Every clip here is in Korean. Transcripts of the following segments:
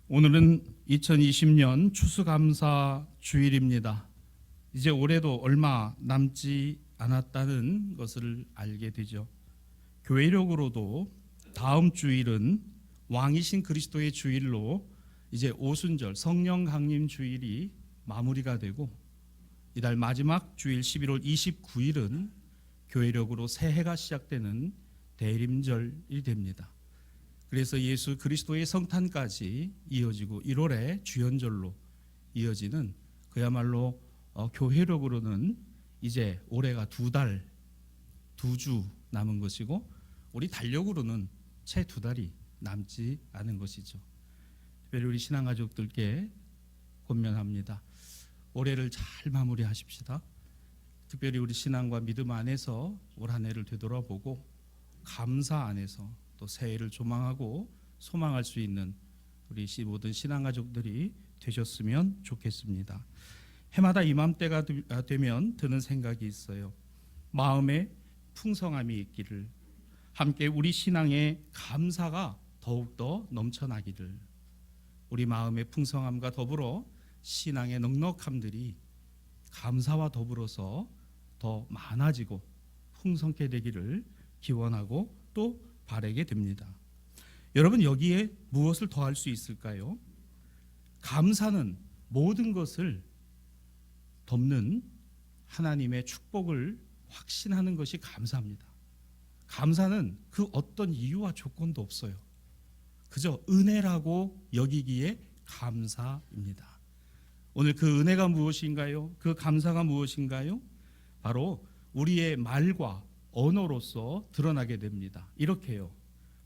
오늘은 2020년 추수감사 주일입니다. 이제 올해도 얼마 남지 않았다는 것을 알게 되죠. 교회력으로도 다음 주일은 왕이신 그리스도의 주일로 이제 오순절 성령 강림 주일이 마무리가 되고, 이달 마지막 주일 11월 29일은 교회력으로 새해가 시작되는 대림절이 됩니다. 그래서 예수 그리스도의 성탄까지 이어지고 1월에 주연절로 이어지는 그야말로 교회력으로는 이제 올해가 두 주 남은 것이고, 우리 달력으로는 채 2달이 남지 않은 것이죠. 특별히 우리 신앙가족들께 권면합니다. 올해를 잘 마무리하십시다. 특별히 우리 신앙과 믿음 안에서 올 한 해를 되돌아보고 감사 안에서 또 새해를 조망하고 소망할 수 있는 우리 모든 신앙가족들이 되셨으면 좋겠습니다. 해마다 이맘때가 되면 드는 생각이 있어요. 마음에 풍성함이 있기를, 함께 우리 신앙의 감사가 더욱더 넘쳐나기를, 우리 마음의 풍성함과 더불어 신앙의 넉넉함들이 감사와 더불어서 더 많아지고 풍성케 되기를 기원하고 또 바라게 됩니다. 여러분, 여기에 무엇을 더할 수 있을까요? 감사는 모든 것을 덮는 하나님의 축복을 확신하는 것이 감사입니다. 감사는 그 어떤 이유와 조건도 없어요. 그저 은혜라고 여기기에 감사입니다. 오늘 그 은혜가 무엇인가요? 그 감사가 무엇인가요? 바로 우리의 말과 언어로서 드러나게 됩니다. 이렇게요.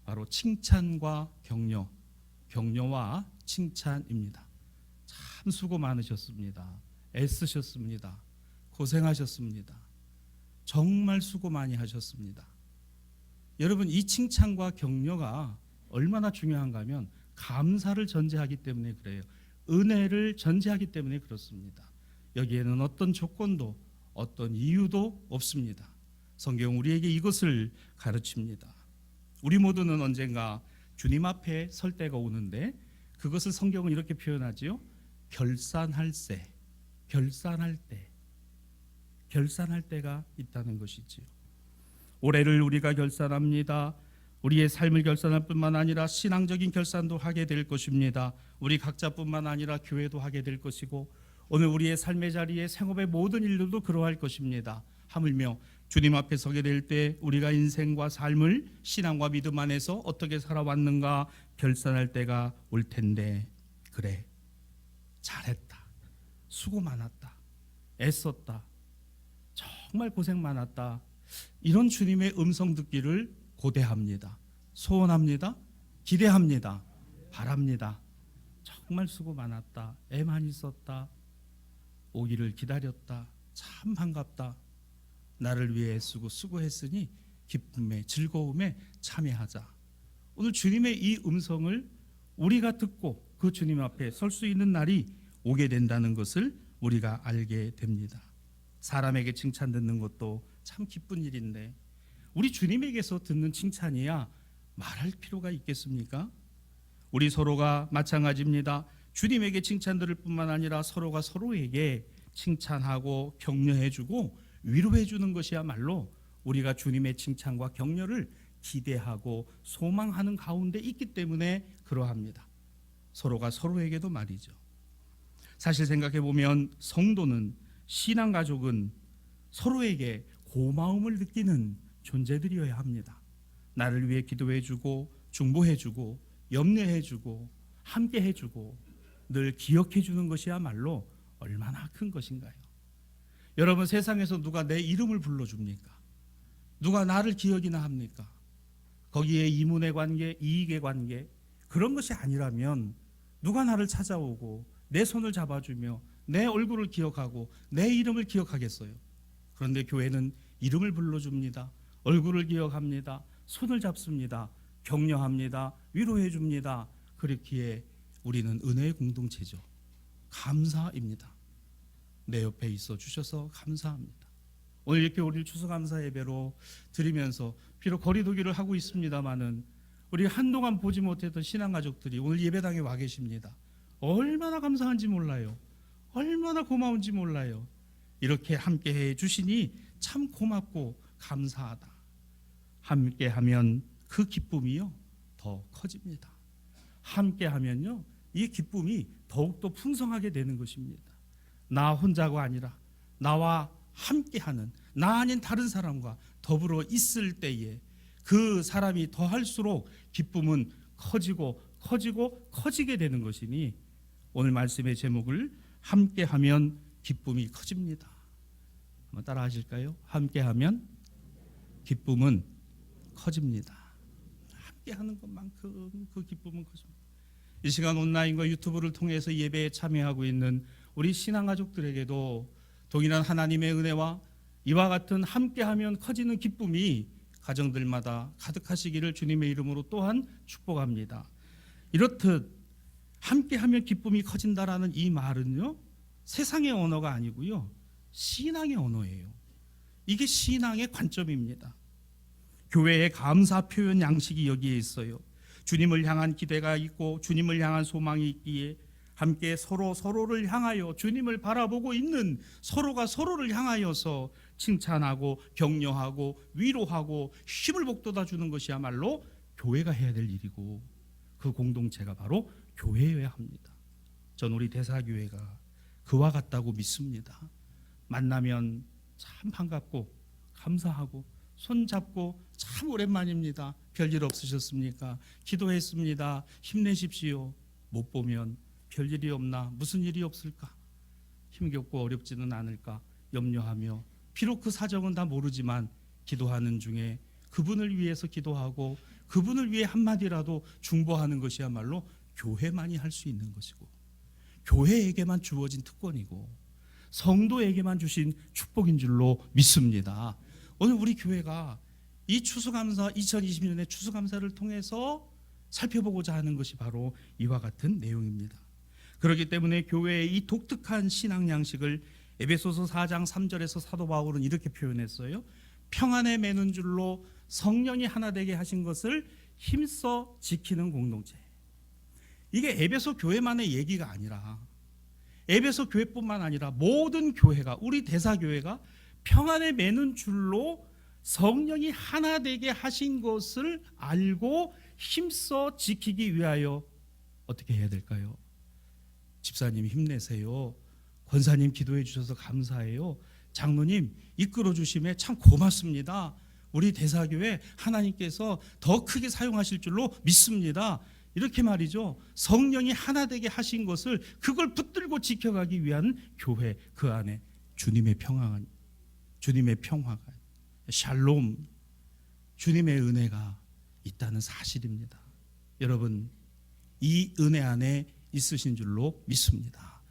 바로 칭찬과 격려, 격려와 칭찬입니다. 참 수고 많으셨습니다. 애쓰셨습니다. 고생하셨습니다. 정말 수고 많이 하셨습니다. 여러분, 이 칭찬과 격려가 얼마나 중요한가 하면 감사를 전제하기 때문에 그래요. 은혜를 전제하기 때문에 그렇습니다. 여기에는 어떤 조건도 어떤 이유도 없습니다. 성경 우리에게 이것을 가르칩니다. 우리 모두는 언젠가 주님 앞에 설 때가 오는데, 그것을 성경은 이렇게 표현하지요. 결산할 때가 있다는 것이지요. 올해를 우리가 결산합니다. 우리의 삶을 결산할 뿐만 아니라 신앙적인 결산도 하게 될 것입니다. 우리 각자뿐만 아니라 교회도 하게 될 것이고, 오늘 우리의 삶의 자리에 생업의 모든 일들도 그러할 것입니다. 하물며 주님 앞에 서게 될 때 우리가 인생과 삶을 신앙과 믿음 안에서 어떻게 살아왔는가 결산할 때가 올 텐데, 그래, 잘했다, 수고 많았다, 애썼다, 정말 고생 많았다, 이런 주님의 음성 듣기를 고대합니다. 소원합니다. 기대합니다. 바랍니다. 정말 수고 많았다, 애 많이 썼다, 오기를 기다렸다, 참 반갑다, 나를 위해 애쓰고 수고했으니 기쁨에 즐거움에 참여하자. 오늘 주님의 이 음성을 우리가 듣고 그 주님 앞에 설 수 있는 날이 오게 된다는 것을 우리가 알게 됩니다. 사람에게 칭찬 듣는 것도 참 기쁜 일인데, 우리 주님에게서 듣는 칭찬이야 말할 필요가 있겠습니까? 우리 서로가 마찬가지입니다. 주님에게 칭찬 들을 뿐만 아니라 서로가 서로에게 칭찬하고 격려해주고 위로해주는 것이야말로 우리가 주님의 칭찬과 격려를 기대하고 소망하는 가운데 있기 때문에 그러합니다. 서로가 서로에게도 말이죠. 사실 생각해보면 성도는, 신앙가족은 서로에게 고마움을 느끼는 존재들이어야 합니다. 나를 위해 기도해주고 중보해주고 염려해주고 함께해주고 늘 기억해주는 것이야말로 얼마나 큰 것인가요? 여러분, 세상에서 누가 내 이름을 불러줍니까? 누가 나를 기억이나 합니까? 거기에 이문의 관계, 이익의 관계, 그런 것이 아니라면 누가 나를 찾아오고 내 손을 잡아주며 내 얼굴을 기억하고 내 이름을 기억하겠어요? 그런데 교회는 이름을 불러줍니다. 얼굴을 기억합니다. 손을 잡습니다. 격려합니다. 위로해줍니다. 그렇기에 우리는 은혜의 공동체죠. 감사입니다. 내 옆에 있어 주셔서 감사합니다. 오늘 이렇게 우리를 추수감사 예배로 드리면서 비록 거리두기를 하고 있습니다마는 우리 한동안 보지 못했던 신앙가족들이 오늘 예배당에 와 계십니다. 얼마나 감사한지 몰라요. 얼마나 고마운지 몰라요. 이렇게 함께해 주시니 참 고맙고 감사하다. 함께하면 그 기쁨이요 더 커집니다. 함께하면요 이 기쁨이 더욱더 풍성하게 되는 것입니다. 나 혼자가 아니라 나와 함께하는, 나 아닌 다른 사람과 더불어 있을 때에 그 사람이 더할수록 기쁨은 커지고 커지게 되는 것이니 오늘 말씀의 제목을 함께하면 기쁨이 커집니다. 한번 따라 하실까요? 함께하면 기쁨은 커집니다. 함께하는 것만큼 그 기쁨은 커집니다. 이 시간 온라인과 유튜브를 통해서 예배에 참여하고 있는 우리 신앙가족들에게도 동일한 하나님의 은혜와 이와 같은 함께하면 커지는 기쁨이 가정들마다 가득하시기를 주님의 이름으로 또한 축복합니다. 이렇듯 함께하면 기쁨이 커진다라는 이 말은요 세상의 언어가 아니고요 신앙의 언어예요. 이게 신앙의 관점입니다. 교회의 감사 표현 양식이 여기에 있어요. 주님을 향한 기대가 있고 주님을 향한 소망이 있기에 함께 서로를 향하여 주님을 바라보고 있는 서로가 서로를 향하여서 칭찬하고 격려하고 위로하고 힘을 북돋아 주는 것이야말로 교회가 해야 될 일이고 그 공동체가 바로 교회여야 합니다. 전 우리 대사교회가 그와 같다고 믿습니다. 만나면 참 반갑고 감사하고 손잡고 참 오랜만입니다. 별일 없으셨습니까? 기도했습니다. 힘내십시오. 못 보면 별일이 없나? 무슨 일이 없을까? 힘겹고 어렵지는 않을까? 염려하며 비록 그 사정은 다 모르지만 기도하는 중에 그분을 위해서 기도하고 그분을 위해 한마디라도 중보하는 것이야말로 교회만이 할 수 있는 것이고 교회에게만 주어진 특권이고 성도에게만 주신 축복인 줄로 믿습니다. 오늘 우리 교회가 이 추수감사 2020년의 추수감사를 통해서 살펴보고자 하는 것이 바로 이와 같은 내용입니다. 그렇기 때문에 교회의 이 독특한 신앙 양식을 에베소서 4장 3절에서 사도 바울은 이렇게 표현했어요. 평안에 매는 줄로 성령이 하나 되게 하신 것을 힘써 지키는 공동체. 이게 에베소 교회만의 얘기가 아니라 에베소 교회뿐만 아니라 모든 교회가 우리 대사교회가 평안에 매는 줄로 성령이 하나 되게 하신 것을 알고 힘써 지키기 위하여 어떻게 해야 될까요? 집사님 힘내세요. 권사님 기도해 주셔서 감사해요. 장로님 이끌어 주심에 참 고맙습니다. 우리 대사교회 하나님께서 더 크게 사용하실 줄로 믿습니다. 이렇게 말이죠. 성령이 하나 되게 하신 것을 그걸 붙들고 지켜가기 위한 교회, 그 안에 주님의 평화가 샬롬, 주님의 은혜가 있다는 사실입니다. 여러분 이 은혜 안에 있으신 줄로 믿습니다.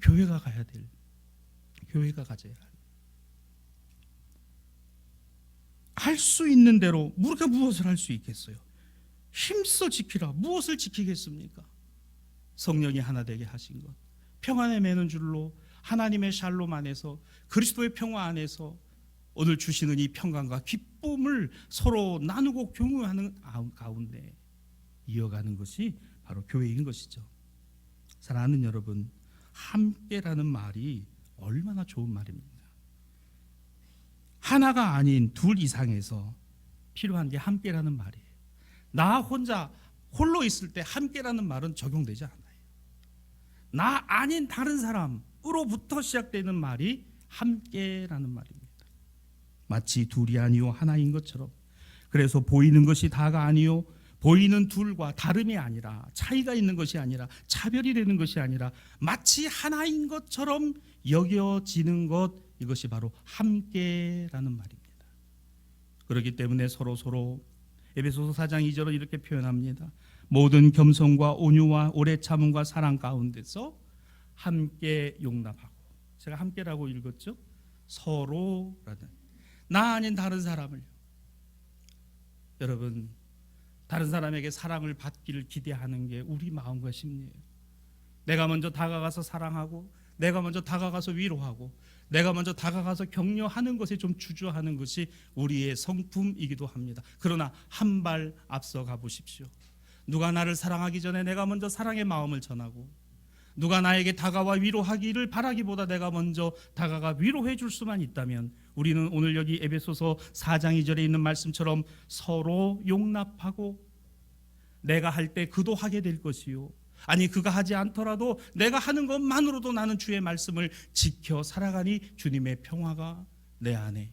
교회가 가야 될, 교회가 가져야 할 수 있는 대로 우리가 무엇을 할 수 있겠어요? 힘써 지키라. 무엇을 지키겠습니까? 성령이 하나 되게 하신 것, 평안에 매는 줄로 하나님의 샬롬 안에서 그리스도의 평화 안에서 오늘 주시는 이 평강과 기쁨을 서로 나누고 공유하는 가운데 이어가는 것이 바로 교회인 것이죠. 사랑하는 여러분, 함께라는 말이 얼마나 좋은 말입니다. 하나가 아닌 둘 이상에서 필요한 게 함께라는 말이에요. 나 혼자 홀로 있을 때 함께라는 말은 적용되지 않아요. 나 아닌 다른 사람으로부터 시작되는 말이 함께라는 말입니다. 마치 둘이 아니요 하나인 것처럼. 그래서 보이는 것이 다가 아니요, 보이는 둘과 다름이 아니라, 차이가 있는 것이 아니라, 차별이 되는 것이 아니라 마치 하나인 것처럼 여겨지는 것, 이것이 바로 함께라는 말입니다. 그렇기 때문에 서로 에베소서 4장 2절은 이렇게 표현합니다. 모든 겸손과 온유와 오래 참음과 사랑 가운데서 함께 용납하고. 제가 함께라고 읽었죠? 서로라는, 나 아닌 다른 사람을, 여러분 다른 사람에게 사랑을 받기를 기대하는 게 우리 마음과 심리예요. 내가 먼저 다가가서 사랑하고, 내가 먼저 다가가서 위로하고, 내가 먼저 다가가서 격려하는 것에 좀 주저하는 것이 우리의 성품이기도 합니다. 그러나 한 발 앞서 가보십시오. 누가 나를 사랑하기 전에 내가 먼저 사랑의 마음을 전하고, 누가 나에게 다가와 위로하기를 바라기보다 내가 먼저 다가가 위로해 줄 수만 있다면, 우리는 오늘 여기 에베소서 4장 2절에 있는 말씀처럼 서로 용납하고, 내가 할 때 그도 하게 될 것이요, 아니 그가 하지 않더라도 내가 하는 것만으로도 나는 주의 말씀을 지켜 살아가니 주님의 평화가 내 안에,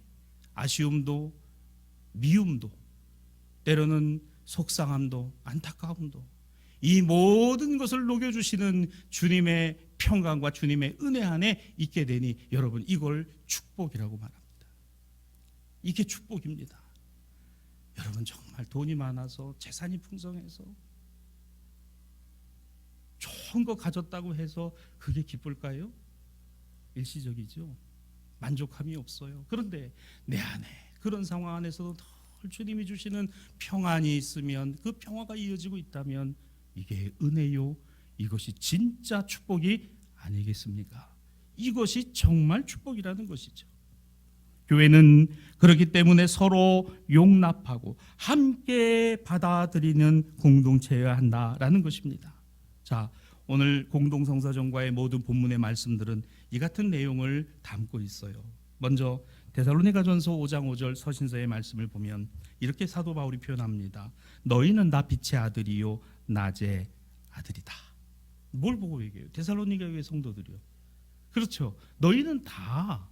아쉬움도 미움도 때로는 속상함도 안타까움도 이 모든 것을 녹여주시는 주님의 평강과 주님의 은혜 안에 있게 되니, 여러분 이걸 축복이라고 말합니다. 이게 축복입니다. 여러분 정말 돈이 많아서 재산이 풍성해서 좋은 거 가졌다고 해서 그게 기쁠까요? 일시적이죠. 만족함이 없어요. 그런데 내 안에 그런 상황 안에서도 늘 주님이 주시는 평안이 있으면, 그 평화가 이어지고 있다면 이게 은혜요, 이것이 진짜 축복이 아니겠습니까? 이것이 정말 축복이라는 것이죠. 교회는 그렇기 때문에 서로 용납하고 함께 받아들이는 공동체여야 한다라는 것입니다. 자, 오늘 공동성사전과의 모든 본문의 말씀들은 이 같은 내용을 담고 있어요. 먼저 데살로니가전서 5장 5절 서신서의 말씀을 보면 이렇게 사도 바울이 표현합니다. 너희는 다 빛의 아들이요 낮의 아들이다. 뭘 보고 얘기해요? 데살로니가 교회 성도들이요. 그렇죠. 너희는 다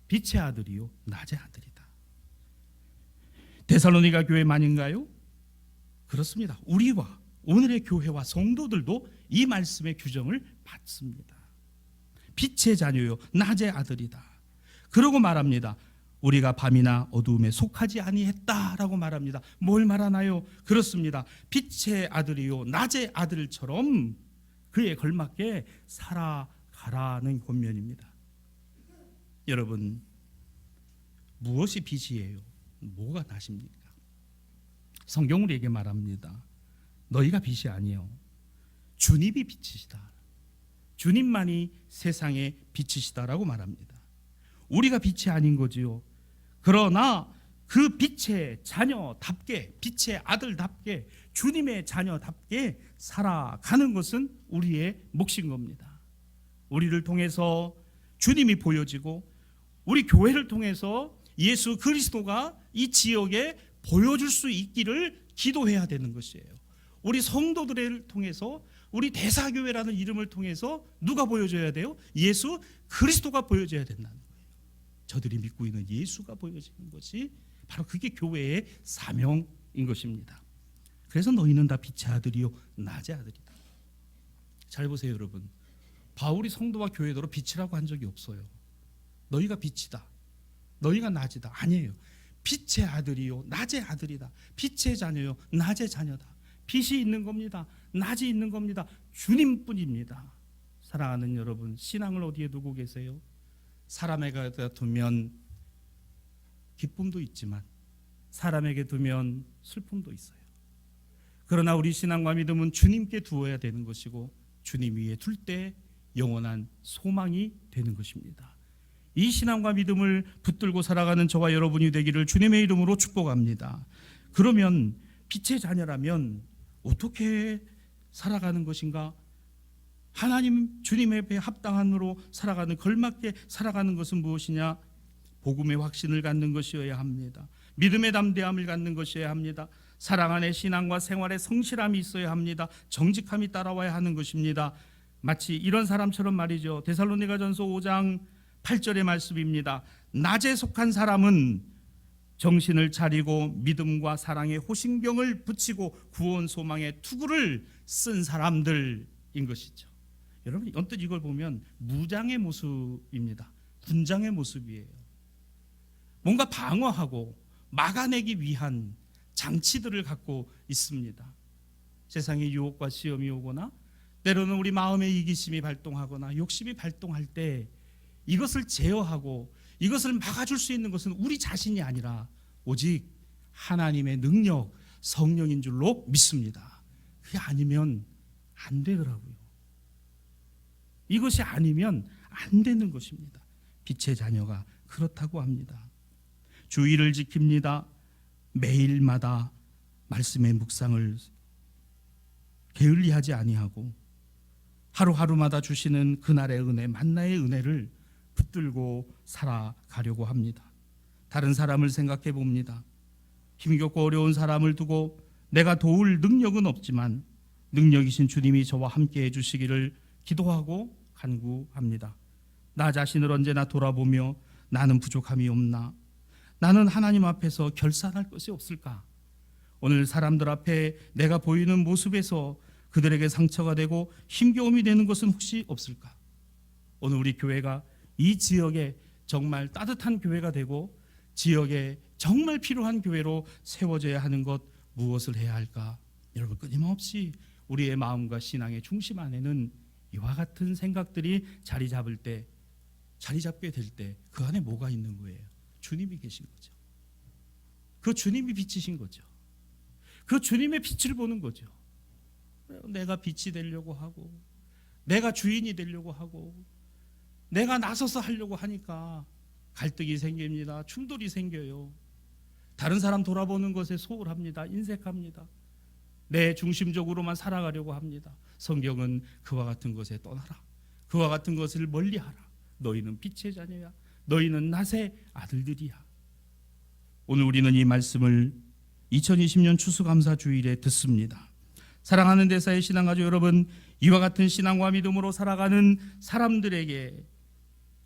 빛의 아들이요 낮의 아들이다. 데살로니가 교회만인가요? 그렇습니다. 우리와 오늘의 교회와 성도들도 이 말씀의 규정을 받습니다. 빛의 자녀요 낮의 아들이다. 그러고 말합니다. 우리가 밤이나 어두움에 속하지 아니했다라고 말합니다. 뭘 말하나요? 그렇습니다. 빛의 아들이요 낮의 아들처럼 그에 걸맞게 살아가라는 권면입니다. 여러분, 무엇이 빛이에요? 뭐가 낮입니까? 성경 우리에게 말합니다. 너희가 빛이 아니요 주님이 빛이시다. 주님만이 세상의 빛이시다라고 말합니다. 우리가 빛이 아닌 거지요. 그러나 그 빛의 자녀답게, 빛의 아들답게, 주님의 자녀답게 살아가는 것은 우리의 몫인 겁니다. 우리를 통해서 주님이 보여지고, 우리 교회를 통해서 예수 그리스도가 이 지역에 보여줄 수 있기를 기도해야 되는 것이에요. 우리 성도들을 통해서, 우리 대사교회라는 이름을 통해서 누가 보여줘야 돼요? 예수 그리스도가 보여줘야 된다는 거예요. 저들이 믿고 있는 예수가 보여지는 것이 바로 그게 교회의 사명인 것입니다. 그래서 너희는 다 빛의 아들이요 낮의 아들이다. 잘 보세요 여러분. 바울이 성도와 교회더러 빛이라고 한 적이 없어요. 너희가 빛이다, 너희가 낮이다, 아니에요. 빛의 아들이요 낮의 아들이다. 빛의 자녀요 낮의 자녀다. 빛이 있는 겁니다. 낮이 있는 겁니다. 주님뿐입니다. 사랑하는 여러분, 신앙을 어디에 두고 계세요? 사람에게 두면 기쁨도 있지만 사람에게 두면 슬픔도 있어요. 그러나 우리 신앙과 믿음은 주님께 두어야 되는 것이고, 주님 위에 둘 때 영원한 소망이 되는 것입니다. 이 신앙과 믿음을 붙들고 살아가는 저와 여러분이 되기를 주님의 이름으로 축복합니다. 그러면 빛의 자녀라면 어떻게 살아가는 것인가? 하나님 주님의 배에 합당한으로 살아가는, 걸맞게 살아가는 것은 무엇이냐? 복음의 확신을 갖는 것이어야 합니다. 믿음의 담대함을 갖는 것이어야 합니다. 사랑 안에 신앙과 생활에 성실함이 있어야 합니다. 정직함이 따라와야 하는 것입니다. 마치 이런 사람처럼 말이죠. 데살로니가전서 5장 8절의 말씀입니다. 낮에 속한 사람은 정신을 차리고 믿음과 사랑의 호신경을 붙이고 구원 소망의 투구를 쓴 사람들인 것이죠. 여러분 언뜻 이걸 보면 무장의 모습입니다. 군장의 모습이에요. 뭔가 방어하고 막아내기 위한 장치들을 갖고 있습니다. 세상의 유혹과 시험이 오거나 때로는 우리 마음의 이기심이 발동하거나 욕심이 발동할 때 이것을 제어하고 이것을 막아줄 수 있는 것은 우리 자신이 아니라 오직 하나님의 능력, 성령인 줄로 믿습니다. 그게 아니면 안 되더라고요. 이것이 아니면 안 되는 것입니다. 빛의 자녀가 그렇다고 합니다. 주의를 지킵니다. 매일마다 말씀의 묵상을 게을리하지 아니하고 하루하루마다 주시는 그날의 은혜, 만나의 은혜를 붙들고 살아가려고 합니다. 다른 사람을 생각해 봅니다. 힘겹고 어려운 사람을 두고 내가 도울 능력은 없지만 능력이신 주님이 저와 함께 해주시기를 기도하고 간구합니다. 나 자신을 언제나 돌아보며 나는 부족함이 없나? 나는 하나님 앞에서 결산할 것이 없을까? 오늘 사람들 앞에 내가 보이는 모습에서 그들에게 상처가 되고 힘겨움이 되는 것은 혹시 없을까? 오늘 우리 교회가 이 지역에 정말 따뜻한 교회가 되고 지역에 정말 필요한 교회로 세워져야 하는 것 무엇을 해야 할까? 여러분, 끊임없이 우리의 마음과 신앙의 중심 안에는 이와 같은 생각들이 자리 잡게 될 때 그 안에 뭐가 있는 거예요? 주님이 계신 거죠. 그 주님이 빛이신 거죠. 그 주님의 빛을 보는 거죠. 내가 빛이 되려고 하고 내가 주인이 되려고 하고 내가 나서서 하려고 하니까 갈등이 생깁니다. 충돌이 생겨요. 다른 사람 돌아보는 것에 소홀합니다. 인색합니다. 내 중심적으로만 살아가려고 합니다. 성경은 그와 같은 것에 떠나라. 그와 같은 것을 멀리하라. 너희는 빛의 자녀야. 너희는 낫의 아들들이야. 오늘 우리는 이 말씀을 2020년 추수감사 주일에 듣습니다. 사랑하는 대사의 신앙가족 여러분, 이와 같은 신앙과 믿음으로 살아가는 사람들에게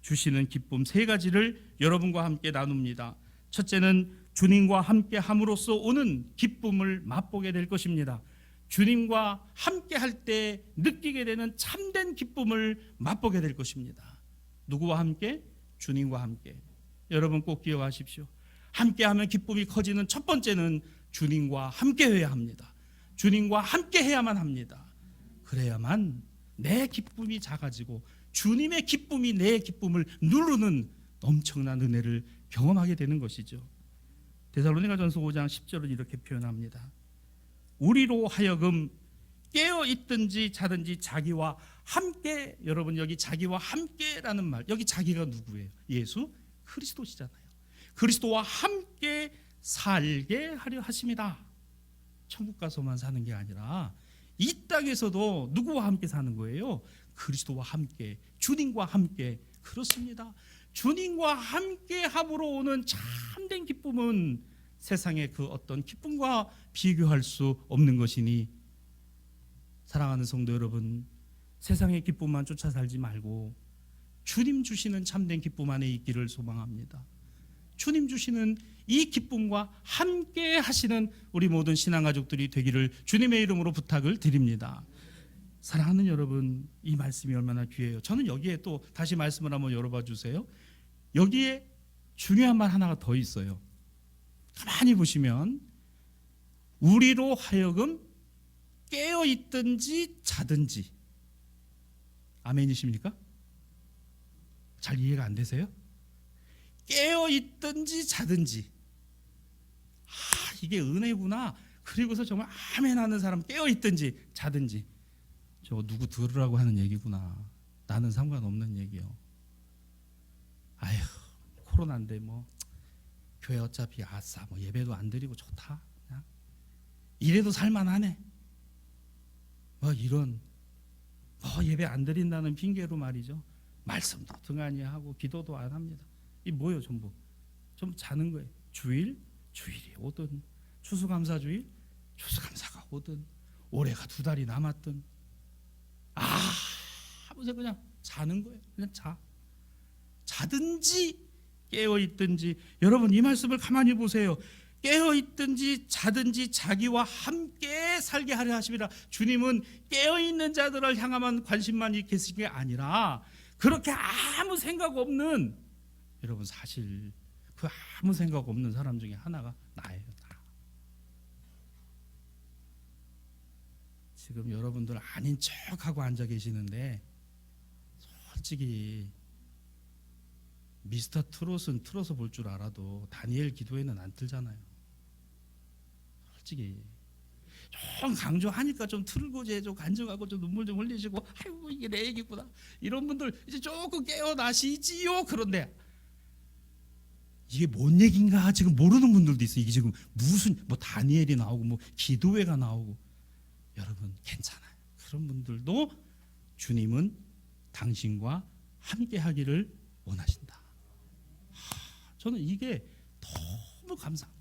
주시는 기쁨 세 가지를 여러분과 함께 나눕니다. 첫째는 주님과 함께 함으로써 오는 기쁨을 맛보게 될 것입니다. 주님과 함께 할 때 느끼게 되는 참된 기쁨을 맛보게 될 것입니다. 누구와 함께? 주님과 함께. 여러분 꼭 기억하십시오. 함께하면 기쁨이 커지는 첫 번째는 주님과 함께 해야 합니다. 주님과 함께 해야만 합니다. 그래야만 내 기쁨이 작아지고 주님의 기쁨이 내 기쁨을 누르는 엄청난 은혜를 경험하게 되는 것이죠. 데살로니가전서 5장 10절은 이렇게 표현합니다. 우리로 하여금 깨어 있든지 자든지 자기와 함께, 여러분 여기 자기와 함께라는 말, 여기 자기가 누구예요? 예수 그리스도시잖아요. 그리스도와 함께 살게 하려 하십니다. 천국 가서만 사는 게 아니라 이 땅에서도 누구와 함께 사는 거예요? 그리스도와 함께, 주님과 함께. 그렇습니다. 주님과 함께 함으로 오는 참된 기쁨은 세상의 그 어떤 기쁨과 비교할 수 없는 것이니, 사랑하는 성도 여러분, 세상의 기쁨만 쫓아 살지 말고 주님 주시는 참된 기쁨 안에 있기를 소망합니다. 주님 주시는 이 기쁨과 함께 하시는 우리 모든 신앙가족들이 되기를 주님의 이름으로 부탁을 드립니다. 사랑하는 여러분, 이 말씀이 얼마나 귀해요. 저는 여기에 또 다시 말씀을 한번 열어봐 주세요. 여기에 중요한 말 하나가 더 있어요. 가만히 보시면 우리로 하여금 깨어 있든지 자든지. 아멘이십니까? 잘 이해가 안 되세요? 깨어 있든지 자든지. 이게 은혜구나. 그리고서 정말 아멘 하는 사람, 깨어 있든지 자든지. 저거 누구 들으라고 하는 얘기구나. 나는 상관없는 얘기요. 아휴, 코로나인데 뭐 교회 어차피 아싸 뭐 예배도 안 드리고 좋다. 그냥 이래도 살만하네. 뭐 이런 예배 안 드린다는 핑계로 말이죠. 말씀도 등한히 하고 기도도 안 합니다. 이 뭐예요? 전부 좀 자는 거예요. 주일이 오든 추수감사주일 추수감사가 오든 올해가 2달이 남았든 아무튼 그냥 자는 거예요. 그냥 자든지 깨어 있든지. 여러분 이 말씀을 가만히 보세요. 깨어 있든지 자든지 자기와 함께 살게 하려 하심이라. 주님은 깨어 있는 자들을 향한 관심만 계신 게 아니라 그렇게 아무 생각 없는, 여러분 사실 그 아무 생각 없는 사람 중에 하나가 나예요. 나. 지금 여러분들 아닌 척하고 앉아 계시는데 솔직히 미스터 트롯은 틀어서 볼 줄 알아도 다니엘 기도에는 안 틀잖아요. 솔직히 좀 강조하니까 좀 틀고 좀 간증하고 좀 눈물 좀 흘리시고 아이고 이게 내 얘기구나 이런 분들 이제 조금 깨어나시지요. 그런데 이게 뭔 얘기인가 지금 모르는 분들도 있어요. 이게 지금 무슨 뭐 다니엘이 나오고 뭐 기도회가 나오고. 여러분 괜찮아요. 그런 분들도 주님은 당신과 함께 하기를 원하신다. 저는 이게 너무 감사합니다.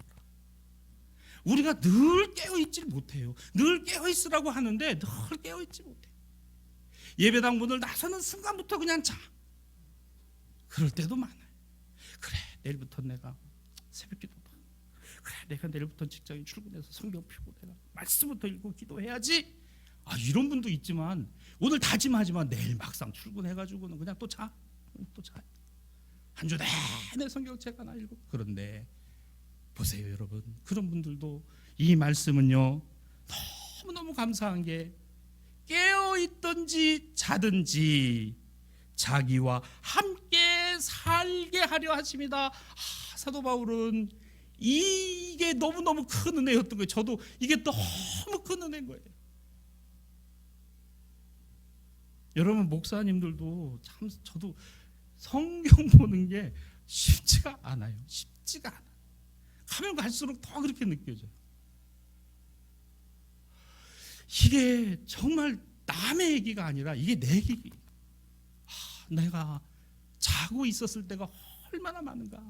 우리가 늘 깨어있질 못해요. 늘 깨어있으라고 하는데 늘 깨어있지 못해요. 예배당 문을 나서는 순간부터 그냥 자. 그럴 때도 많아요. 그래 내일부터 내가 새벽 기도다. 그래 내가 내일부터 직장에 출근해서 성경 펴고 내가 말씀부터 읽고 기도해야지. 이런 분도 있지만 오늘 다짐하지만 내일 막상 출근해가지고는 그냥 또 자. 또 자. 한 주 내내 성경책 하나 읽고. 그런데 보세요 여러분, 그런 분들도 이 말씀은요 너무너무 감사한 게 깨어있든지 자든지 자기와 함께 살게 하려 하십니다. 사도 바울은 이게 너무너무 큰 은혜였던 거예요. 저도 이게 너무 큰 은혜인 거예요. 여러분 목사님들도 참 저도 성경 보는 게 쉽지가 않아요. 쉽지가 않아요. 가면 갈수록 더 그렇게 느껴져요. 이게 정말 남의 얘기가 아니라 이게 내 얘기. 내가 자고 있었을 때가 얼마나 많은가.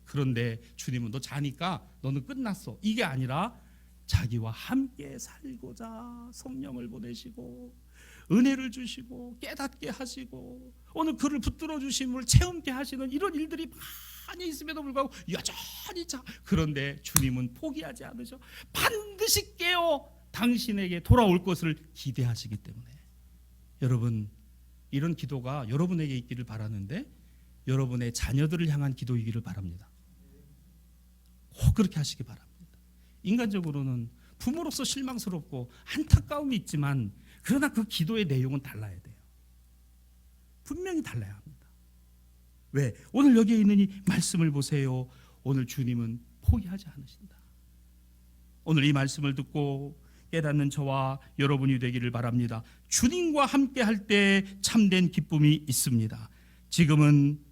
그런데 주님은 너 자니까 너는 끝났어. 이게 아니라 자기와 함께 살고자 성령을 보내시고 은혜를 주시고 깨닫게 하시고 오늘 그를 붙들어 주심을 체험케 하시는 이런 일들이 많이 있음에도 불구하고 여전히 자. 그런데 주님은 포기하지 않으셔. 반드시 깨어 당신에게 돌아올 것을 기대하시기 때문에. 여러분 이런 기도가 여러분에게 있기를 바라는데 여러분의 자녀들을 향한 기도이기를 바랍니다. 꼭 그렇게 하시기 바랍니다. 인간적으로는 부모로서 실망스럽고 안타까움이 있지만 그러나 그 기도의 내용은 달라야 돼요. 분명히 달라야 합니다. 왜? 오늘 여기에 있는 이 말씀을 보세요. 오늘 주님은 포기하지 않으신다. 오늘 이 말씀을 듣고 깨닫는 저와 여러분이 되기를 바랍니다. 주님과 함께 할 때 참된 기쁨이 있습니다. 지금은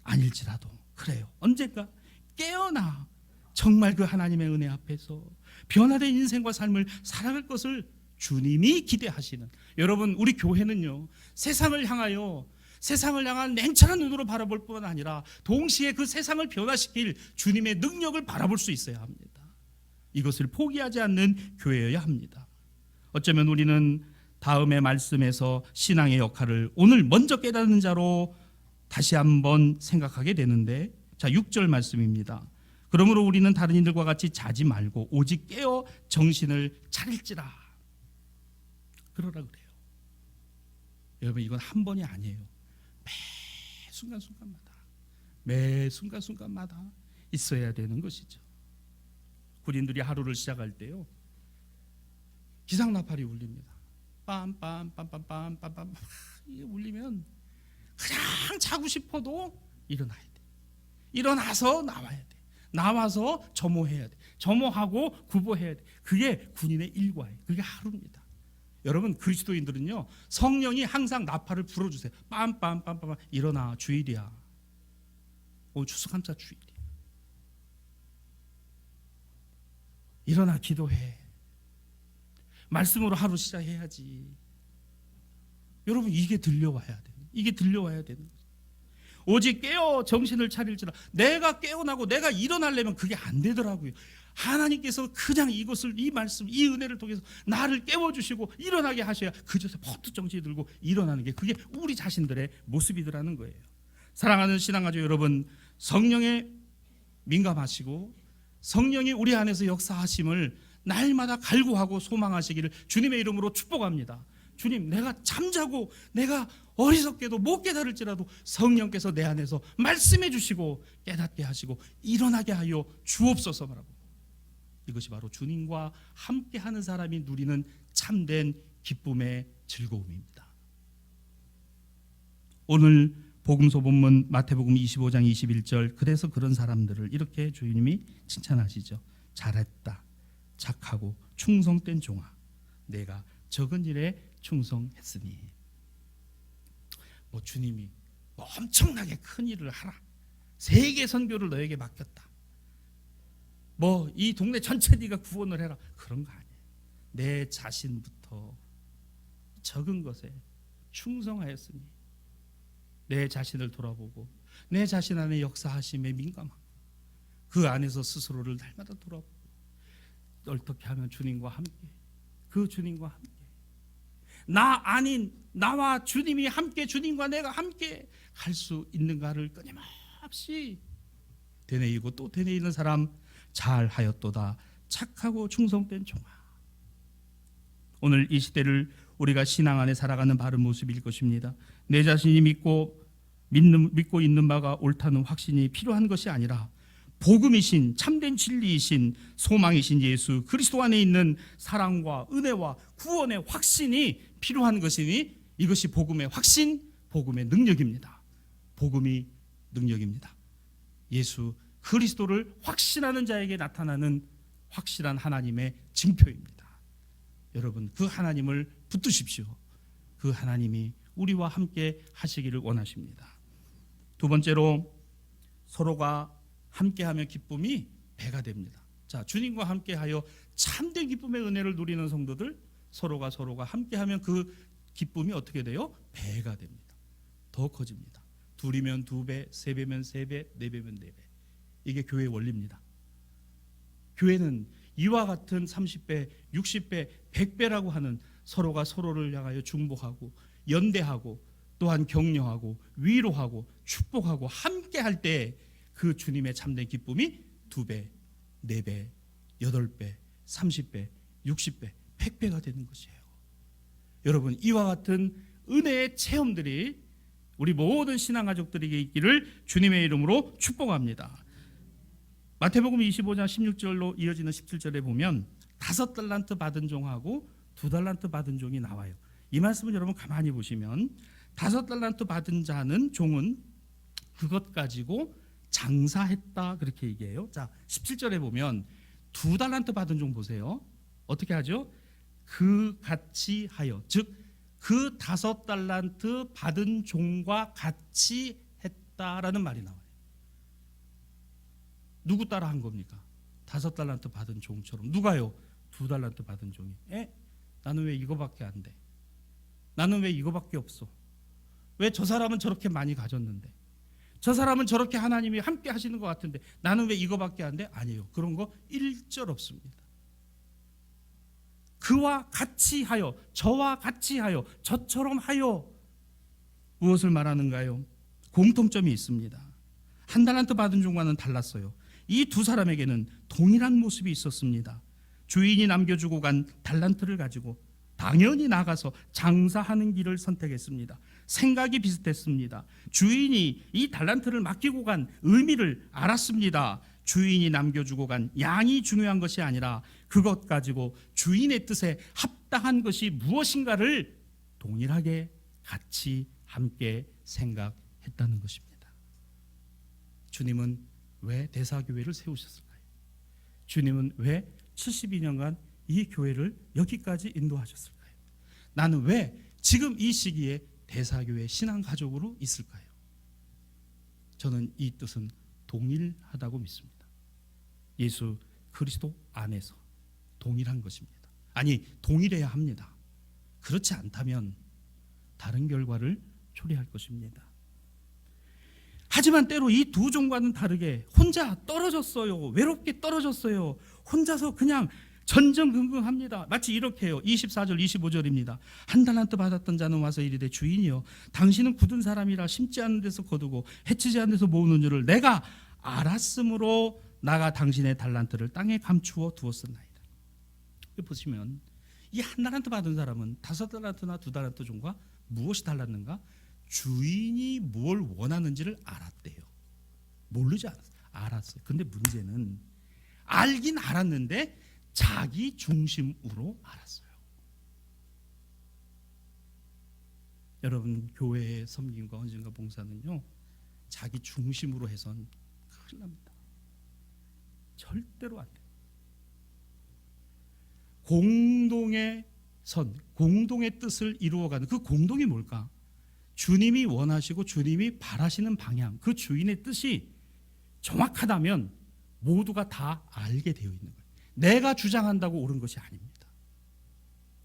아닐지라도 그래요. 언젠가 깨어나 정말 그 하나님의 은혜 앞에서 변화된 인생과 삶을 살아갈 것을 주님이 기대하시는. 여러분 우리 교회는요 세상을 향한 냉철한 눈으로 바라볼 뿐만 아니라 동시에 그 세상을 변화시킬 주님의 능력을 바라볼 수 있어야 합니다. 이것을 포기하지 않는 교회여야 합니다. 어쩌면 우리는 다음의 말씀에서 신앙의 역할을 오늘 먼저 깨닫는 자로 다시 한번 생각하게 되는데, 자 6절 말씀입니다. 그러므로 우리는 다른 이들과 같이 자지 말고 오직 깨어 정신을 차릴지라. 그러라 그래요. 여러분 이건 한 번이 아니에요. 매 순간순간마다 있어야 되는 것이죠. 군인들이 하루를 시작할 때요 기상나팔이 울립니다. 빰빰빰빰빰빰빰 이게 울리면 그냥 자고 싶어도 일어나야 돼. 일어나서 나와야 돼. 나와서 점호해야 돼. 점호하고 구보해야 돼. 그게 군인의 일과예요. 그게 하루입니다. 여러분 그리스도인들은요 성령이 항상 나팔을 불어주세요. 빰빰빰빰 일어나 주일이야. 오늘 추수감사 주일이야. 일어나 기도해. 말씀으로 하루 시작해야지. 여러분 이게 들려와야 돼. 이게 들려와야 되는 거죠. 오직 깨어 정신을 차릴지라. 내가 깨어나고 내가 일어나려면 그게 안 되더라고요. 하나님께서 그냥 이것을 이 말씀 이 은혜를 통해서 나를 깨워주시고 일어나게 하셔야 그저서 퍼뜩 정신이 들고 일어나는 게 그게 우리 자신들의 모습이더라는 거예요. 사랑하는 신앙가족 여러분, 성령에 민감하시고 성령이 우리 안에서 역사하심을 날마다 갈구하고 소망하시기를 주님의 이름으로 축복합니다. 주님, 내가 잠자고 내가 어리석게도 못 깨달을지라도 성령께서 내 안에서 말씀해 주시고 깨닫게 하시고 일어나게 하여 주옵소서 말하고, 이것이 바로 주님과 함께하는 사람이 누리는 참된 기쁨의 즐거움입니다. 오늘 복음서 본문 마태복음 25장 21절, 그래서 그런 사람들을 이렇게 주님이 칭찬하시죠. 잘했다, 착하고 충성된 종아, 내가 적은 일에 충성했으니. 뭐 주님이 뭐 엄청나게 큰 일을 하라, 세계 선교를 너에게 맡겼다, 뭐 이 동네 전체 네가 구원을 해라, 그런 거 아니에요. 내 자신부터 적은 것에 충성하였으니 내 자신을 돌아보고 내 자신 안에 역사하심에 민감하고 그 안에서 스스로를 날마다 돌아보고 어떻게 하면 주님과 함께, 그 주님과 함께, 나 아닌 나와 주님이 함께, 주님과 내가 함께 갈 수 있는가를 끊임없이 되뇌이고 또 되뇌이는 사람 잘하였도다, 착하고 충성된 종아. 오늘 이 시대를 우리가 신앙 안에 살아가는 바른 모습일 것입니다. 내 자신이 믿고 있는 바가 옳다는 확신이 필요한 것이 아니라 복음이신 참된 진리이신 소망이신 예수 그리스도 안에 있는 사랑과 은혜와 구원의 확신이 필요한 것이니 이것이 복음의 확신, 복음의 능력입니다. 복음이 능력입니다. 예수 그리스도를 확신하는 자에게 나타나는 확실한 하나님의 징표입니다. 여러분, 그 하나님을 붙드십시오. 그 하나님이 우리와 함께 하시기를 원하십니다. 두 번째로, 서로가 함께하며 기쁨이 배가 됩니다. 자, 주님과 함께하여 참된 기쁨의 은혜를 누리는 성도들, 서로가 함께하면 그 기쁨이 어떻게 돼요? 배가 됩니다. 더 커집니다. 둘이면 2배, 3배면 3배, 4배면 4배. 이게 교회의 원리입니다. 교회는 이와 같은 30배, 60배, 100배라고 하는 서로가 서로를 향하여 중보하고 연대하고 또한 격려하고 위로하고 축복하고 함께할 때 그 주님의 참된 기쁨이 2배, 4배, 8배, 30배, 60배, 100배가 되는 것이에요. 여러분, 이와 같은 은혜의 체험들이 우리 모든 신앙가족들에게 있기를 주님의 이름으로 축복합니다. 마태복음 25장 16절로 이어지는 17절에 보면 5달란트 받은 종하고 2달란트 받은 종이 나와요. 이 말씀을 여러분 가만히 보시면 5달란트 받은 자는, 종은 그것 가지고 장사했다, 그렇게 얘기해요. 자, 17절에 보면 2달란트 받은 종 보세요. 어떻게 하죠? 그 같이 하여, 즉 그 5달란트 받은 종과 같이 했다라는 말이 나와요. 누구 따라 한 겁니까? 5달란트 받은 종처럼. 누가요? 2달란트 받은 종이. 나는 왜 이거밖에 안 돼? 나는 왜 이거밖에 없어? 왜 저 사람은 저렇게 많이 가졌는데, 저 사람은 저렇게 하나님이 함께 하시는 것 같은데 나는 왜 이거밖에 안 돼? 아니에요. 그런 거 1절 없습니다. 그와 같이 하여, 저와 같이 하여, 저처럼 하여. 무엇을 말하는가요? 공통점이 있습니다. 1달란트 받은 종과는 달랐어요. 이 두 사람에게는 동일한 모습이 있었습니다. 주인이 남겨주고 간 달란트를 가지고 당연히 나가서 장사하는 길을 선택했습니다. 생각이 비슷했습니다. 주인이 이 달란트를 맡기고 간 의미를 알았습니다. 주인이 남겨주고 간 양이 중요한 것이 아니라 그것 가지고 주인의 뜻에 합당한 것이 무엇인가를 동일하게 같이 함께 생각했다는 것입니다. 주님은 왜 대사교회를 세우셨을까요? 주님은 왜 72년간 이 교회를 여기까지 인도하셨을까요? 나는 왜 지금 이 시기에 대사교회 신앙가족으로 있을까요? 저는 이 뜻은 동일하다고 믿습니다. 예수 그리스도 안에서 동일한 것입니다. 아니, 동일해야 합니다. 그렇지 않다면 다른 결과를 초래할 것입니다. 하지만 때로 이 두 종과는 다르게 혼자 떨어졌어요. 외롭게 떨어졌어요. 혼자서 그냥 전전긍긍합니다. 마치 이렇게 해요. 24절 25절입니다. 1달란트 받았던 자는 와서 이르되, 주인이여, 당신은 굳은 사람이라 심지 않은 데서 거두고 해치지 않은 데서 모으는 줄을 내가 알았으므로 나가 당신의 달란트를 땅에 감추어 두었었나이다. 보시면 이 1달란트 받은 사람은 5달란트나 2달란트 종과 무엇이 달랐는가? 주인이 뭘 원하는지를 알았대요. 모르지 않았어요. 알았어요. 근데 문제는 알긴 알았는데 자기 중심으로 알았어요. 여러분, 교회의 섬김과 헌신과 봉사는요, 자기 중심으로 해선 큰일 납니다. 절대로 안 돼요. 공동의 선, 공동의 뜻을 이루어가는 그 공동이 뭘까? 주님이 원하시고 주님이 바라시는 방향, 그 주인의 뜻이 정확하다면 모두가 다 알게 되어 있는 거예요. 내가 주장한다고 옳은 것이 아닙니다.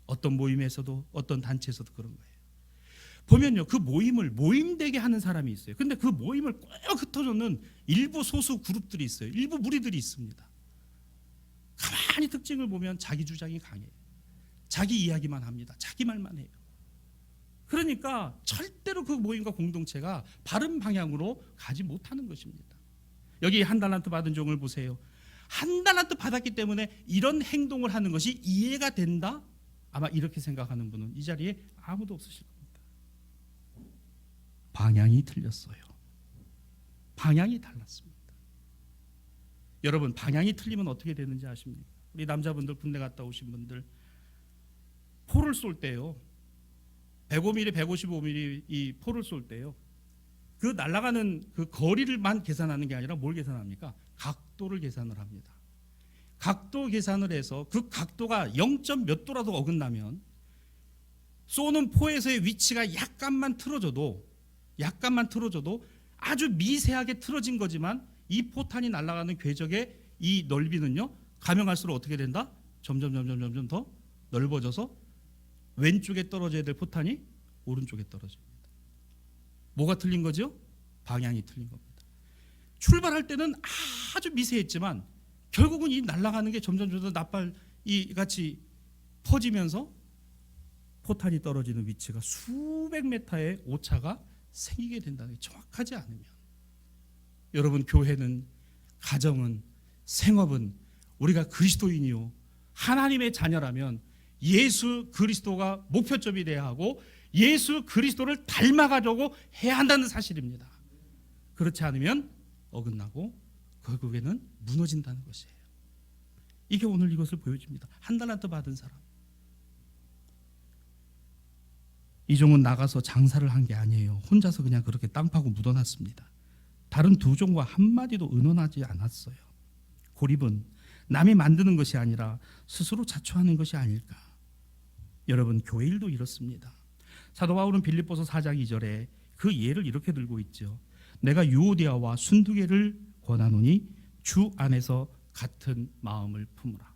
어떤 모임에서도 어떤 단체에서도 그런 거예요. 보면요, 그 모임을 모임되게 하는 사람이 있어요. 근데 그 모임을 꼭 흩어놓는 일부 소수 그룹들이 있어요. 일부 무리들이 있습니다. 가만히 특징을 보면 자기 주장이 강해요. 자기 이야기만 합니다. 자기 말만 해요. 그러니까 절대로 그 모임과 공동체가 바른 방향으로 가지 못하는 것입니다. 여기 한 달란트 받은 종을 보세요. 한 달란트 받았기 때문에 이런 행동을 하는 것이 이해가 된다? 아마 이렇게 생각하는 분은 이 자리에 아무도 없으실 겁니다. 방향이 틀렸어요. 방향이 달랐습니다. 여러분, 방향이 틀리면 어떻게 되는지 아십니까? 우리 남자분들, 군대 갔다 오신 분들, 포를 쏠 때요, 105mm, 155mm 이 포를 쏠 때요, 그 날아가는 그 거리를만 계산하는 게 아니라 뭘 계산합니까? 각도를 계산을 합니다. 각도 계산을 해서 그 각도가 0. 몇 도라도 어긋나면 쏘는 포에서의 위치가 약간만 틀어져도 아주 미세하게 틀어진 거지만 이 포탄이 날아가는 궤적의 이 넓이는요, 가면 갈수록 어떻게 된다? 점점 더 넓어져서 왼쪽에 떨어져야 될 포탄이 오른쪽에 떨어집니다. 뭐가 틀린 거죠? 방향이 틀린 겁니다. 출발할 때는 아주 미세했지만 결국은 이 날아가는 게 점점 더 낫발이 같이 퍼지면서 포탄이 떨어지는 위치가 수백 메타의 오차가 생기게 된다는 게, 정확하지 않으면. 여러분, 교회는, 가정은, 생업은 우리가 그리스도인이요 하나님의 자녀라면 예수 그리스도가 목표점이 돼야 하고 예수 그리스도를 닮아가려고 해야 한다는 사실입니다. 그렇지 않으면 어긋나고 결국에는 무너진다는 것이에요. 이게 오늘 이것을 보여줍니다. 한 달란트 받은 사람, 이 종은 나가서 장사를 한 게 아니에요. 혼자서 그냥 그렇게 땅 파고 묻어놨습니다. 다른 두 종과 한마디도 의논하지 않았어요. 고립은 남이 만드는 것이 아니라 스스로 자초하는 것이 아닐까. 여러분, 교회 일도 이렇습니다. 사도 바울은 빌립보서 4장 2절에 그 예를 이렇게 들고 있죠. 내가 유오디아와 순두개를 권하노니 주 안에서 같은 마음을 품으라.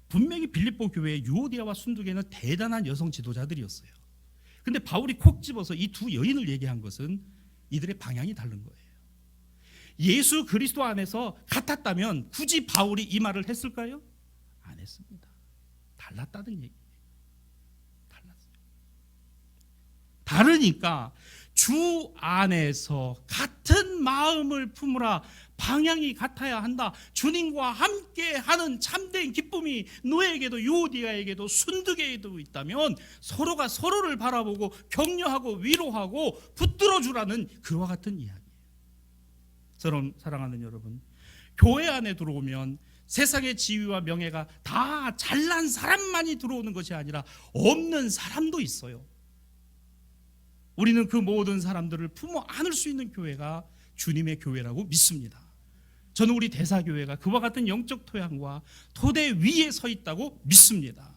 분명히 빌립보 교회의 유오디아와 순두개는 대단한 여성 지도자들이었어요. 근데 바울이 콕 집어서 이 두 여인을 얘기한 것은 이들의 방향이 다른 거예요. 예수 그리스도 안에서 같았다면 굳이 바울이 이 말을 했을까요? 안 했습니다. 달랐다는 얘기예요. 달랐어요. 다르니까 주 안에서 같은 마음을 품으라. 방향이 같아야 한다. 주님과 함께하는 참된 기쁨이 너에게도 유오디아에게도 순두개에도 있다면 서로가 서로를 바라보고 격려하고 위로하고 붙들어주라는 그와 같은 이야기예요. 사랑하는 여러분, 교회 안에 들어오면 세상의 지위와 명예가 다 잘난 사람만이 들어오는 것이 아니라 없는 사람도 있어요. 우리는 그 모든 사람들을 품어 안을 수 있는 교회가 주님의 교회라고 믿습니다. 저는 우리 대사교회가 그와 같은 영적 토양과 토대 위에 서 있다고 믿습니다.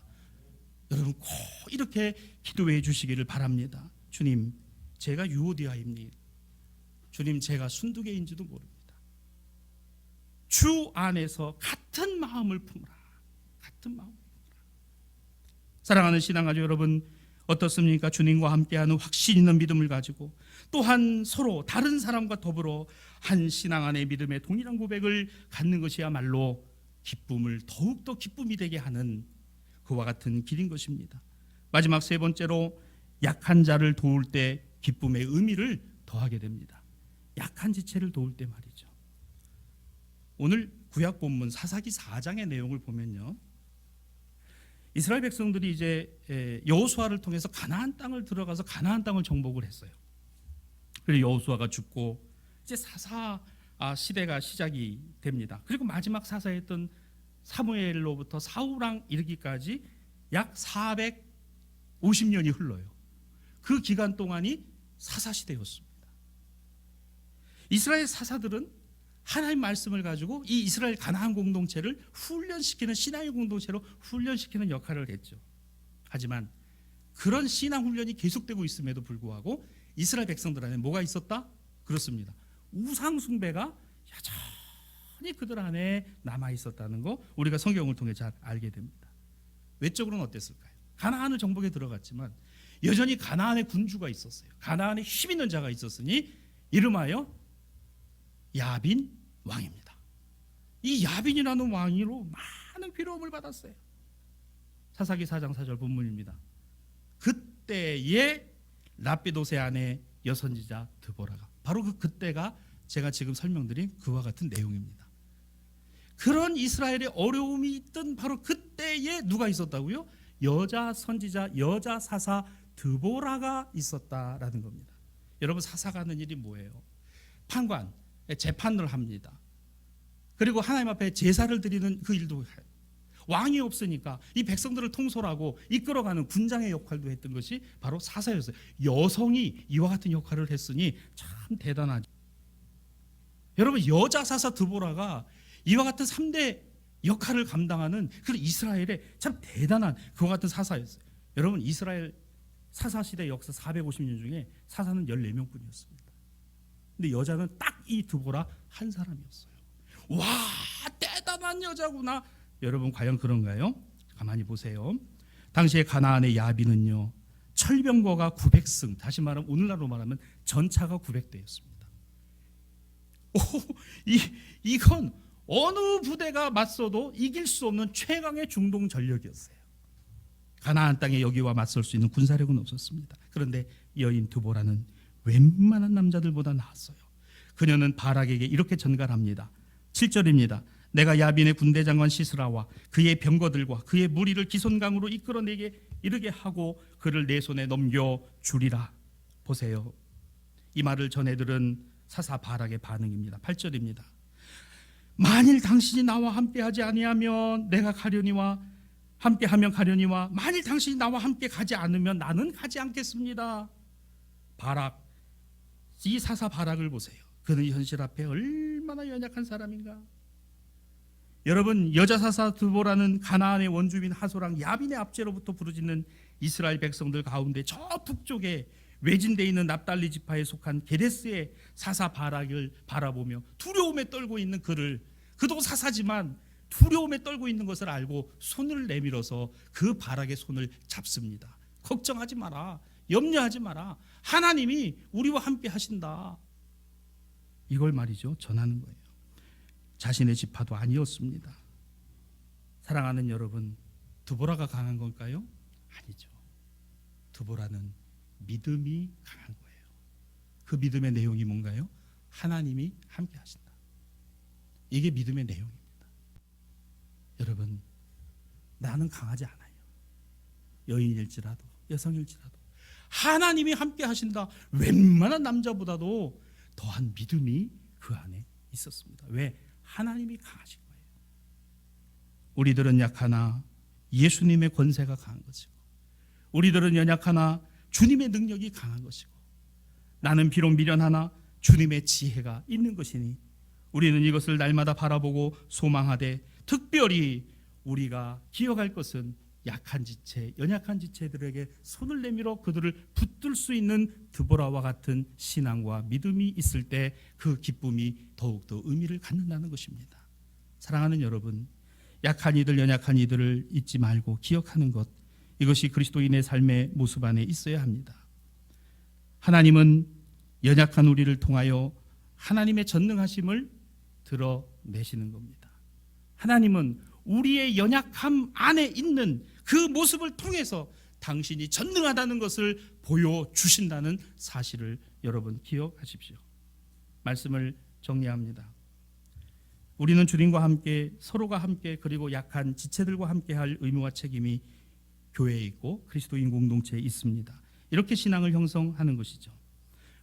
여러분, 꼭 이렇게 기도해 주시기를 바랍니다. 주님, 제가 유오디아입니다. 주님, 제가 순두개인지도 모릅니다. 주 안에서 같은 마음을 품으라. 같은 마음을 품으라. 사랑하는 신앙가족 여러분, 어떻습니까? 주님과 함께하는 확신 있는 믿음을 가지고 또한 서로 다른 사람과 더불어 한 신앙 안의 믿음의 동일한 고백을 갖는 것이야말로 기쁨을 더욱더 기쁨이 되게 하는 그와 같은 길인 것입니다. 마지막 세 번째로, 약한 자를 도울 때 기쁨의 의미를 더하게 됩니다. 약한 지체를 도울 때 말이죠. 오늘 구약 본문 사사기 4장의 내용을 보면요, 이스라엘 백성들이 이제 여호수아를 통해서 가나안 땅을 들어가서 가나안 땅을 정복을 했어요. 그리고 여호수아가 죽고 이제 사사 시대가 시작이 됩니다. 그리고 마지막 사사였던 사무엘로부터 사울왕 이르기까지 약 450년이 흘러요. 그 기간 동안이 사사 시대였습니다. 이스라엘 사사들은 하나님 말씀을 가지고 이 이스라엘 가나안 공동체를 훈련시키는 신앙의 공동체로 훈련시키는 역할을 했죠. 하지만 그런 신앙 훈련이 계속되고 있음에도 불구하고 이스라엘 백성들 안에 뭐가 있었다? 그렇습니다. 우상 숭배가 여전히 그들 안에 남아 있었다는 거 우리가 성경을 통해 잘 알게 됩니다. 외적으로는 어땠을까요? 가나안을 정복에 들어갔지만 여전히 가나안의 군주가 있었어요. 가나안에 힘 있는 자가 있었으니 이름하여 야빈 왕입니다. 이 야빈이라는 왕으로 많은 괴로움을 받았어요. 사사기 4장 4절 본문입니다. 그때의 라피도세 아내 여선지자 드보라가 바로 그때가 제가 지금 설명드린 그와 같은 내용입니다. 그런 이스라엘의 어려움이 있던 바로 그때에 누가 있었다고요? 여자 선지자, 여자 사사 드보라가 있었다라는 겁니다. 여러분, 사사가 하는 일이 뭐예요? 판관, 재판을 합니다. 그리고 하나님 앞에 제사를 드리는 그 일도 해요. 왕이 없으니까 이 백성들을 통솔하고 이끌어가는 군장의 역할도 했던 것이 바로 사사였어요. 여성이 이와 같은 역할을 했으니 참 대단하죠. 여러분, 여자 사사 드보라가 이와 같은 3대 역할을 감당하는 그런 이스라엘의 참 대단한 그와 같은 사사였어요. 여러분, 이스라엘 사사시대 역사 450년 중에 사사는 14명뿐이었습니다. 근데 여자는 딱 이 드보라 한 사람이었어요. 와, 대단한 여자구나. 여러분, 과연 그런가요? 가만히 보세요. 당시에 가나안의 야빈은요, 철병거가 900승, 다시 말하면 오늘날로 말하면 전차가 900대였습니다. 이건 어느 부대가 맞서도 이길 수 없는 최강의 중동 전력이었어요. 가나안 땅에 여기와 맞설 수 있는 군사력은 없었습니다. 그런데 여인 드보라는 웬만한 남자들보다 나았어요. 그녀는 바락에게 이렇게 전갈합니다. 7절입니다. 내가 야빈의 군대 장관 시스라와 그의 병거들과 그의 무리를 기손강으로 이끌어내게 이르게 하고 그를 내 손에 넘겨 주리라. 보세요. 이 말을 전해들은 사사 바락의 반응입니다. 8절입니다. 만일 당신이 나와 함께하지 아니하면 내가 가려니와 함께하면 가려니와 만일 당신이 나와 함께 가지 않으면 나는 가지 않겠습니다. 바락, 이 사사 바락을 보세요. 그는 현실 앞에 얼마나 연약한 사람인가. 여러분, 여자 사사 드보라는 가나안의 원주민 하소랑 야빈의 압제로부터 부르짖는 이스라엘 백성들 가운데 저 북쪽에 외진되어 있는 납달리 지파에 속한 게데스의 사사 바락을 바라보며 두려움에 떨고 있는 그를, 그도 사사지만 두려움에 떨고 있는 것을 알고 손을 내밀어서 그 바락의 손을 잡습니다. 걱정하지 마라, 염려하지 마라, 하나님이 우리와 함께 하신다. 이걸 말이죠, 전하는 거예요. 자신의 지파도 아니었습니다. 사랑하는 여러분, 드보라가 강한 걸까요? 아니죠. 드보라는 믿음이 강한 거예요. 그 믿음의 내용이 뭔가요? 하나님이 함께 하신다. 이게 믿음의 내용입니다. 여러분, 나는 강하지 않아요. 여인일지라도 여성일지라도 하나님이 함께 하신다. 웬만한 남자보다도 더한 믿음이 그 안에 있었습니다. 왜? 하나님이 강하신 거예요. 우리들은 약하나 예수님의 권세가 강한 것이고, 우리들은 연약하나 주님의 능력이 강한 것이고, 나는 비록 미련하나 주님의 지혜가 있는 것이니 우리는 이것을 날마다 바라보고 소망하되, 특별히 우리가 기억할 것은 약한 지체, 연약한 지체들에게 손을 내밀어 그들을 붙들 수 있는 드보라와 같은 신앙과 믿음이 있을 때 그 기쁨이 더욱더 의미를 갖는다는 것입니다. 사랑하는 여러분, 약한 이들, 연약한 이들을 잊지 말고 기억하는 것, 이것이 그리스도인의 삶의 모습 안에 있어야 합니다. 하나님은 연약한 우리를 통하여 하나님의 전능하심을 드러내시는 겁니다. 하나님은 우리의 연약함 안에 있는 그 모습을 통해서 당신이 전능하다는 것을 보여주신다는 사실을 여러분 기억하십시오. 말씀을 정리합니다. 우리는 주님과 함께, 서로가 함께, 그리고 약한 지체들과 함께 할 의무와 책임이 교회에 있고 그리스도인 공동체에 있습니다. 이렇게 신앙을 형성하는 것이죠.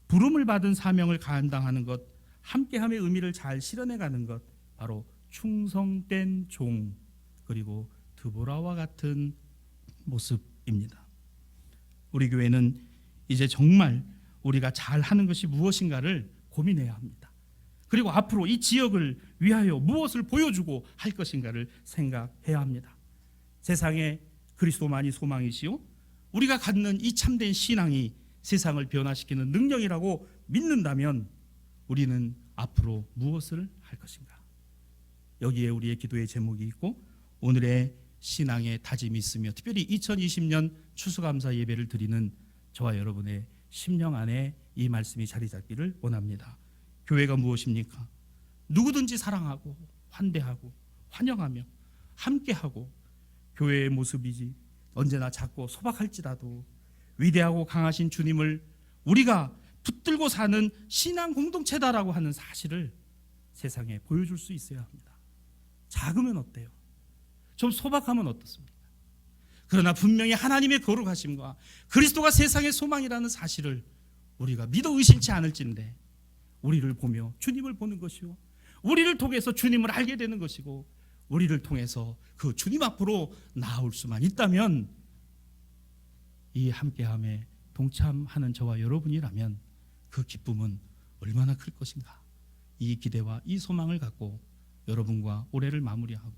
부름을 받은 사명을 감당하는 것, 함께함의 의미를 잘 실현해가는 것, 바로 충성된 종, 그리고 드보라와 같은 모습입니다. 우리 교회는 이제 정말 우리가 잘하는 것이 무엇인가를 고민해야 합니다. 그리고 앞으로 이 지역을 위하여 무엇을 보여주고 할 것인가를 생각해야 합니다. 세상에 그리스도만이 소망이시요 우리가 갖는 이 참된 신앙이 세상을 변화시키는 능력이라고 믿는다면 우리는 앞으로 무엇을 할 것인가? 여기에 우리의 기도의 제목이 있고 오늘의 신앙의 다짐이 있으며 특별히 2020년 추수감사 예배를 드리는 저와 여러분의 심령 안에 이 말씀이 자리 잡기를 원합니다. 교회가 무엇입니까? 누구든지 사랑하고 환대하고 환영하며 함께하고 교회의 모습이지 언제나 작고 소박할지라도 위대하고 강하신 주님을 우리가 붙들고 사는 신앙 공동체다라고 하는 사실을 세상에 보여줄 수 있어야 합니다. 작으면 어때요? 좀 소박하면 어떻습니까? 그러나 분명히 하나님의 거룩하심과 그리스도가 세상의 소망이라는 사실을 우리가 믿어 의심치 않을진데 우리를 보며 주님을 보는 것이요 우리를 통해서 주님을 알게 되는 것이고 우리를 통해서 그 주님 앞으로 나아올 수만 있다면 이 함께함에 동참하는 저와 여러분이라면 그 기쁨은 얼마나 클 것인가. 이 기대와 이 소망을 갖고 여러분과 올해를 마무리하고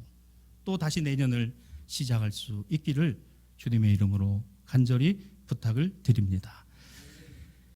또 다시 내년을 시작할 수 있기를 주님의 이름으로 간절히 부탁을 드립니다.